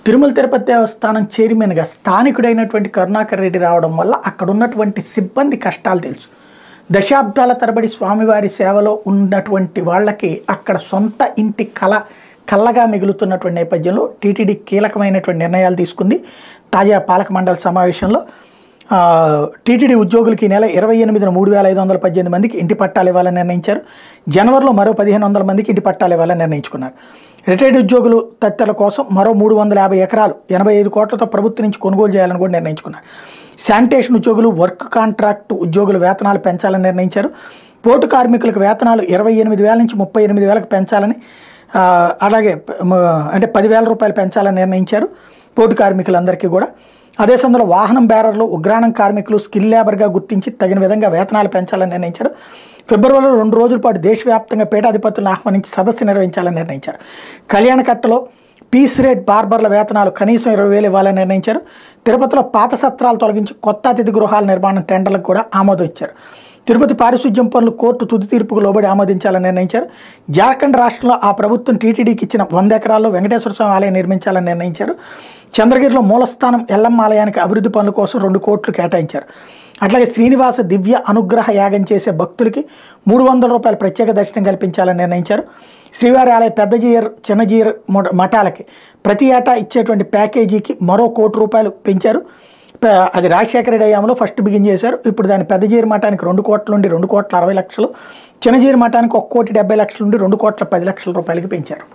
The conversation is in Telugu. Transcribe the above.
తిరుమల తిరుపతి దేవస్థానం చైర్మన్గా స్థానికుడైనటువంటి కరుణాకర్ రెడ్డి రావడం వల్ల అక్కడ ఉన్నటువంటి సిబ్బంది కష్టాలు తెలుసు. దశాబ్దాల తరబడి స్వామివారి సేవలో ఉన్నటువంటి వాళ్ళకి అక్కడ సొంత ఇంటి కళ్ళగా మిగులుతున్నటువంటి నేపథ్యంలో టీటీడీ కీలకమైనటువంటి నిర్ణయాలు తీసుకుంది. తాజా పాలక మండలి సమావేశంలో టీటీడీ ఉద్యోగులకి ఈ నెల 28న 3,518 మందికి ఇంటి పట్టాలు ఇవ్వాలని నిర్ణయించారు. జనవరిలో మరో 1,500 మందికి ఇంటి పట్టాలు ఇవ్వాలని నిర్ణయించుకున్నారు. రిటైర్డ్ ఉద్యోగులు తదితరుల కోసం మరో 350 ఎకరాలు 85 కోట్లతో ప్రభుత్వం నుంచి కొనుగోలు చేయాలని కూడా నిర్ణయించుకున్నారు. శానిటేషన్ ఉద్యోగులు, వర్క్ కాంట్రాక్ట్ ఉద్యోగుల వేతనాలు పెంచాలని నిర్ణయించారు. పోర్టు కార్మికులకు వేతనాలు 28,000 నుంచి 38,000కు పెంచాలని, అలాగే అంటే 10,000 రూపాయలు పెంచాలని నిర్ణయించారు పోర్టు కార్మికులందరికీ కూడా. అదే సమయంలో వాహనం బేరర్లు, ఉగ్రాణం కార్మికులు స్కిల్ లేబర్గా గుర్తించి తగిన విధంగా వేతనాలు పెంచాలని నిర్ణయించారు. ఫిబ్రవరిలో 2 రోజుల పాటు దేశవ్యాప్తంగా పీఠాధిపతులను ఆహ్వానించి సదస్సు నిర్వహించాలని నిర్ణయించారు. కళ్యాణకట్టలో పీస్ రేట్ బార్బర్ల వేతనాలు కనీసం 20,000 ఇవ్వాలని నిర్ణయించారు. తిరుపతిలో పాత సత్రాలు తొలగించి కొత్త అతిథి గృహాల నిర్మాణం టెండర్లకు కూడా ఆమోదం ఇచ్చారు. తిరుపతి పారిశుధ్యం పనులు కోర్టు తుది తీర్పుకు లోబడి ఆమోదించాలని నిర్ణయించారు. జార్ఖండ్ రాష్ట్రంలో ఆ ప్రభుత్వం టీటీడీకి ఇచ్చిన 100 ఎకరాల్లో వెంకటేశ్వర స్వామి ఆలయం నిర్మించాలని నిర్ణయించారు. చంద్రగిరిలో మూలస్థానం ఎల్లమ్మ ఆలయానికి అభివృద్ధి పనుల కోసం 2 కోట్లు కేటాయించారు. అట్లాగే శ్రీనివాస దివ్య అనుగ్రహ యాగం చేసే భక్తులకి 300 రూపాయల ప్రత్యేక దర్శనం కల్పించాలని నిర్ణయించారు. శ్రీవారి ఆలయ పెద్దజీయర్, చిన్నజీయర్ మఠాలకి ప్రతి ఏటా ఇచ్చేటువంటి ప్యాకేజీకి మరో 1 కోటి రూపాయలు పెంచారు. అది రాజశేఖర రెడ్డి హయాంలో ఫస్ట్ బిగిన్ చేశారు. ఇప్పుడు దాని పెద్దజీయర్ మఠానికి 2 కోట్ల నుండి 2,60,00,000, చిన్నజీయర్ మఠానికి 1,70,00,000 నుండి 2,10,00,000 రూపాయలకి పెంచారు.